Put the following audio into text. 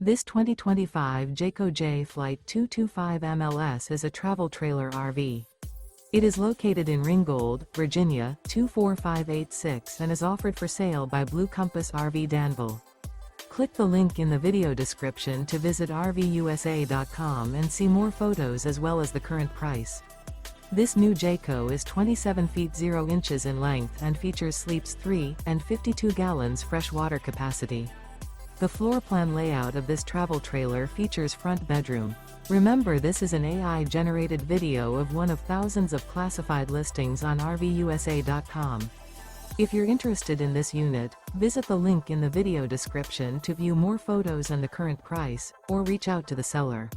This 2025 Jayco Jay Flight 225 MLS is a travel trailer RV. It is located in Ringgold, Virginia, 24586 and is offered for sale by Blue Compass RV Danville. Click the link in the video description to visit RVUSA.com and see more photos as well as the current price. This new Jayco is 27 feet 0 inches in length and features sleeps 3 and 52 gallons fresh water capacity. The floor plan layout of this travel trailer features front bedroom. Remember, this is an AI-generated video of one of thousands of classified listings on RVUSA.com. If you're interested in this unit, visit the link in the video description to view more photos and the current price, or reach out to the seller.